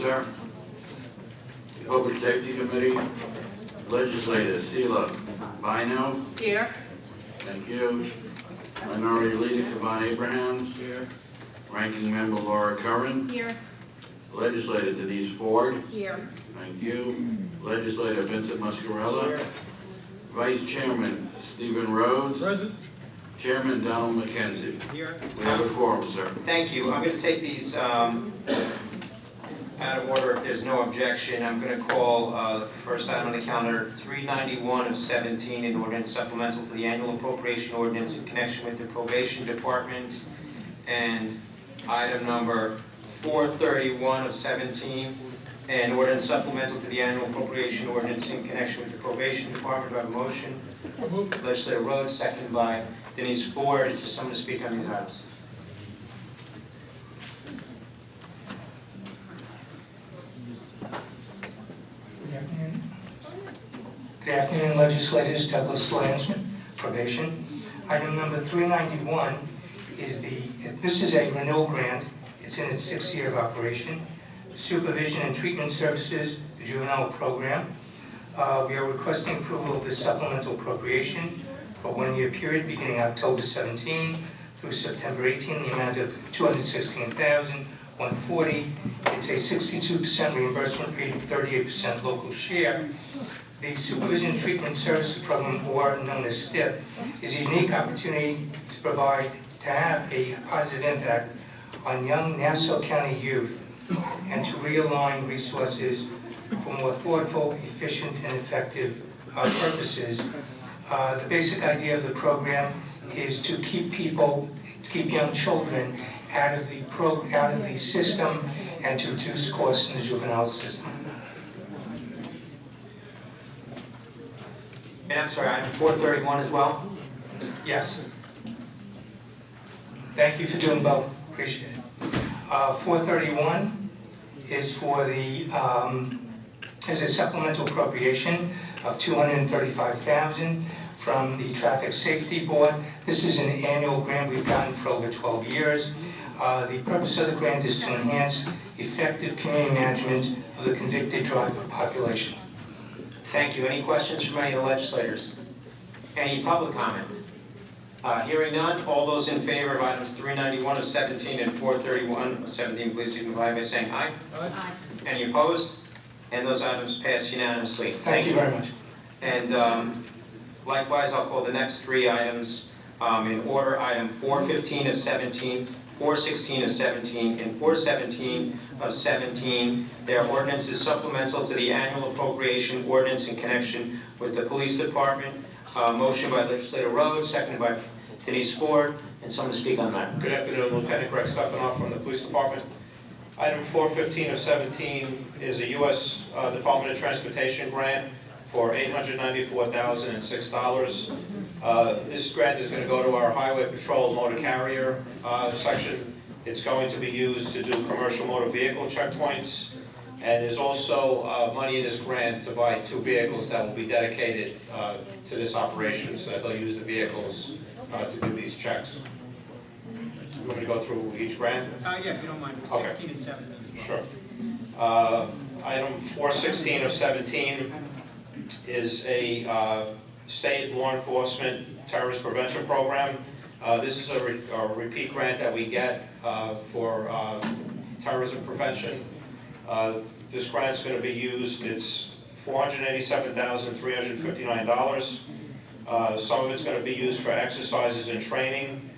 sir. Public Safety Committee, Legislator Sheila Bino. Here. Thank you. Minority Leader Kevon Abrahams. Here. Ranking Member Laura Curran. Here. Legislator Denise Ford. Here. Thank you. Legislator Vincent Muscarella. Here. Vice Chairman Stephen Rhodes. Present. Chairman Donald McKenzie. Here. We have a quorum, sir. Thank you. I'm going to take these out of order if there's no objection. I'm going to call the first item on the calendar 391 of 17, an ordinance supplemental to the annual appropriation ordinance in connection with the probation department, and item number 431 of 17, an ordinance supplemental to the annual appropriation ordinance in connection with the probation department. Do I have a motion? Legislator Rhodes, second by Denise Ford. Is there someone to speak on these items? Good afternoon, legislators. Douglas Lansman, probation. Item number 391 is this is a renewal grant. It's in its 6th year of operation. Supervision and Treatment Services, the juvenile program. We are requesting approval of this supplemental appropriation for a 1-year period beginning October 17 through September 18, the amount of $216,140. It's a 62% reimbursement rate, 38% local share. The Supervision and Treatment Services Program, or known as STIP, is a unique opportunity to have a positive impact on young Nassau County youth and to realign resources for more thoughtful, efficient, and effective purposes. The basic idea of the program is to keep young children out of the system and to reduce costs in the juvenile system. And I'm sorry, item 431 as well? Yes. Thank you for doing both. Appreciate it. 431 is for is a supplemental appropriation of $235,000 from the Traffic Safety Board. This is an annual grant we've gotten for over 12 years. The purpose of the grant is to enhance effective community management of the convicted driver population. Thank you. Any questions from any of the legislators? Any public comment? Hearing none, all those in favor of items 391 of 17 and 431 of 17, please signify by saying aye. Aye. Any opposed? And those items pass unanimously. Thank you very much. And likewise, I'll call the next 3 items in order. Item 415 of 17, 416 of 17, and 417 of 17. They are ordinances supplemental to the annual appropriation ordinance in connection with the police department. Motion by Legislator Rhodes, seconded by Denise Ford, and someone to speak on that. Good afternoon, Lieutenant Greg Stefanoff from the Police Department. Item 415 of 17 is a U.S. Department of Transportation grant for $894,006. This grant is going to go to our Highway Patrol Motor Carrier section. It's going to be used to do commercial motor vehicle checkpoints. And there's also money in this grant to buy 2 vehicles that will be dedicated to this operation, so that they'll use the vehicles to do these checks. You want me to go through each grant? Yeah, if you don't mind, Okay. 16 and 17. Sure. Item 416 of 17 is a state law enforcement terrorist prevention program. This is a repeat grant that we get for terrorism prevention. This grant is going to be used. It's $487,359. Some of it's going to be used for exercises and training.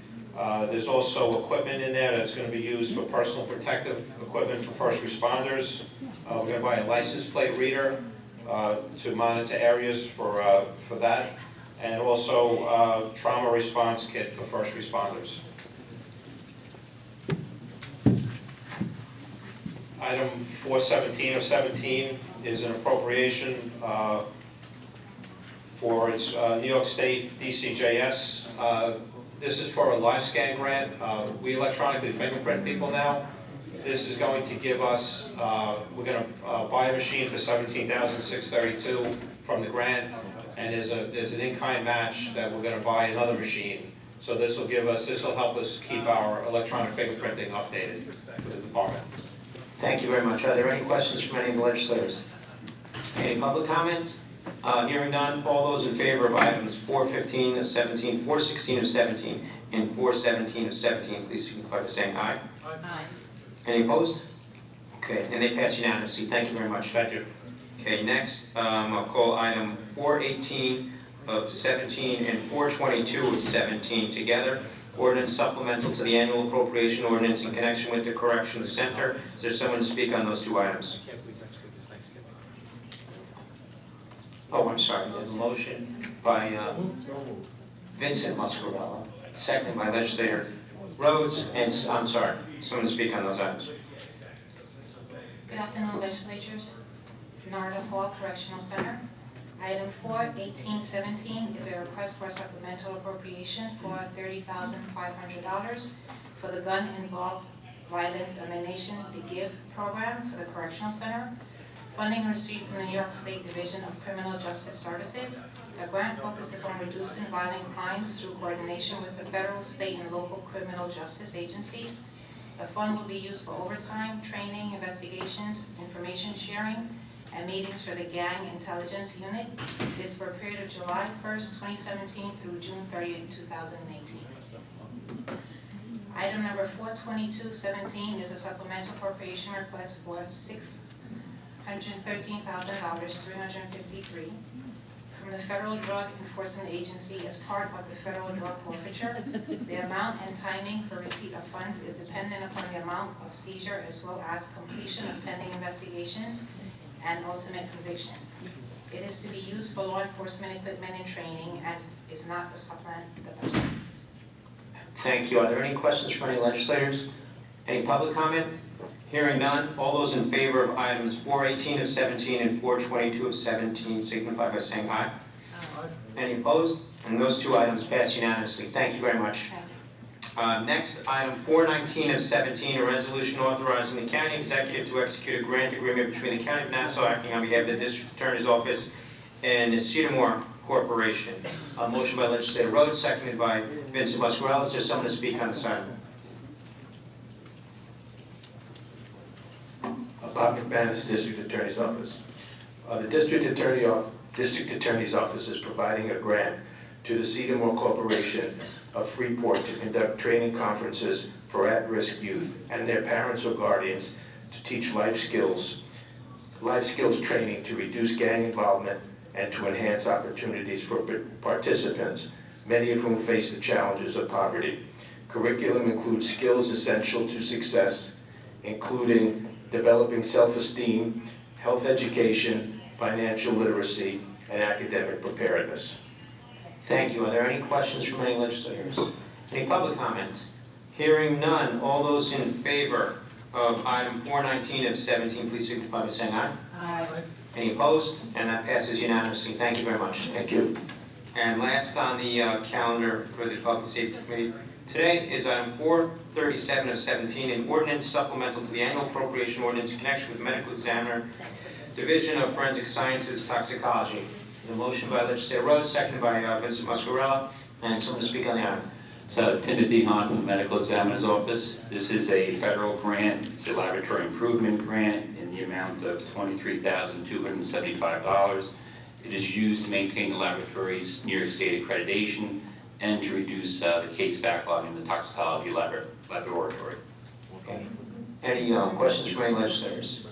There's also equipment in there that's going to be used for personal protective equipment for first responders. We're going to buy a license plate reader to monitor areas for that, and also trauma response kit for first responders. Item 417 of 17 is an appropriation for its New York State DCJS. This is for a live scan grant. We electronically fingerprint people now. This is going to give us, we're going to buy a machine for $17,632 from the grant, and there's an in-kind match that we're going to buy another machine. So this will help us keep our electronic fingerprinting updated for the department. Thank you very much. Are there any questions from any of the legislators? Any public comments? Hearing none, all those in favor of items 415 of 17, 416 of 17, and 417 of 17, please signify by saying aye. Aye. Any opposed? Okay, and they pass unanimously. Thank you very much. Thank you. Okay, next, I'll call item 418 of 17 and 422 of 17 together. Ordinance supplemental to the annual appropriation ordinance in connection with the Corrections Center. Is there someone to speak on those two items? Oh, I'm sorry, there's a motion by Vincent Muscarella, second by legislator Rhodes, and, I'm sorry, someone to speak on those items. Good afternoon, legislatures. Narda Hall Correctional Center. Item 41817 is a request for supplemental appropriation for $30,500 for the gun-involved violence elimination, the GIVE program for the Correctional Center. Funding received from the New York State Division of Criminal Justice Services. The grant focuses on reducing violent crimes through coordination with the federal, state, and local criminal justice agencies. The fund will be used for overtime, training, investigations, information sharing, and meetings for the Gang Intelligence Unit. It is for a period of July 1st, 2017 through June 30th, 2018. Item number 42217 is a supplemental appropriation request for $613,353 from the Federal Drug Enforcement Agency as part of the federal drug forfeiture. The amount and timing for receipt of funds is dependent upon the amount of seizure as well as completion of pending investigations and ultimate convictions. It is to be used for law enforcement equipment and training and is not to supplement the budget. Thank you. Are there any questions from any legislators? Any public comment? Hearing none, all those in favor of items 418 of 17 and 422 of 17 signify by saying aye. Aye. Any opposed? And those two items pass unanimously. Thank you very much. Thank you. Next, item 419 of 17, a resolution authorizing the county executive to execute a grant agreement between the County of Nassau acting on behalf of the District Attorney's Office and the Cedarmore Corporation. A motion by legislator Rhodes, seconded by Vincent Muscarella. Is there someone to speak on this item? Bob McManus, District Attorney's Office. The District Attorney's Office is providing a grant to the Cedarmore Corporation of Freeport to conduct training conferences for at-risk youth and their parents or guardians to teach life skills training to reduce gang involvement and to enhance opportunities for participants, many of whom face the challenges of poverty. Curriculum includes skills essential to success, including developing self-esteem, health education, financial literacy, and academic preparedness. Thank you. Are there any questions from any legislators? Any public comment? Hearing none, all those in favor of item 419 of 17, please signify by saying aye. Aye. Any opposed? And that passes unanimously. Thank you very much. Thank you. And last on the calendar for the Public Safety Committee today is item 437 of 17, an ordinance supplemental to the annual appropriation ordinance in connection with medical examiner, Division of Forensic Sciences, Toxicology. The motion by legislator Rhodes, seconded by Vincent Muscarella, and someone to speak on the item. So Timothy Hunt from the Medical Examiner's Office. This is a federal grant. It's a laboratory improvement grant in the amount of $23,275. It is used to maintain the laboratory's New York State accreditation and to reduce the case backlog in the toxicology laboratory. Okay. Any questions from any legislators?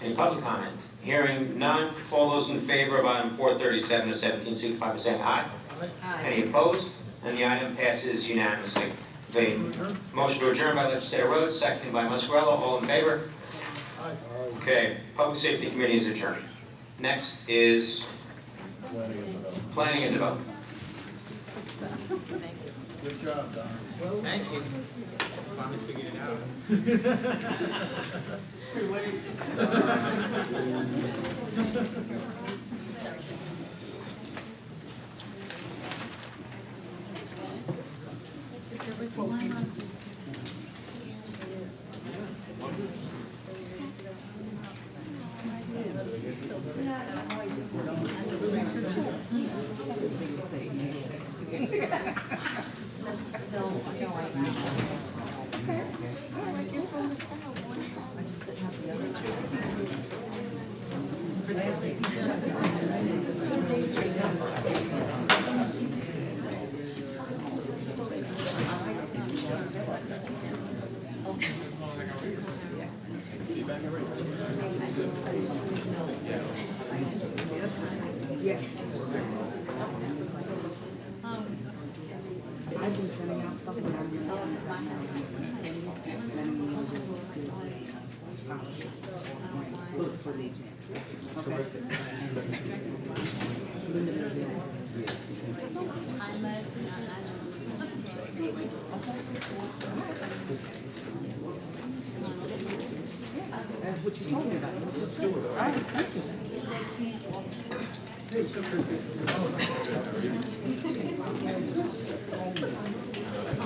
Any public comment? Hearing none, all those in favor of item 437 of 17, signify by saying aye. Aye. Any opposed? And the item passes unanimously. The motion to adjourn by legislator Rhodes, seconded by Muscarella. All in favor? Okay, Public Safety Committee is adjourned. Next is Planning and Development. Good job, Don. Thank you. Finally figured it out. Too late. Yeah. I've been sending out stuff, but I'm gonna send something out. I'm gonna send it, and then I'm gonna use it as a scholarship for the exam. Okay? Linda will do it. That's what you told me about. Just do it. All right, thank you.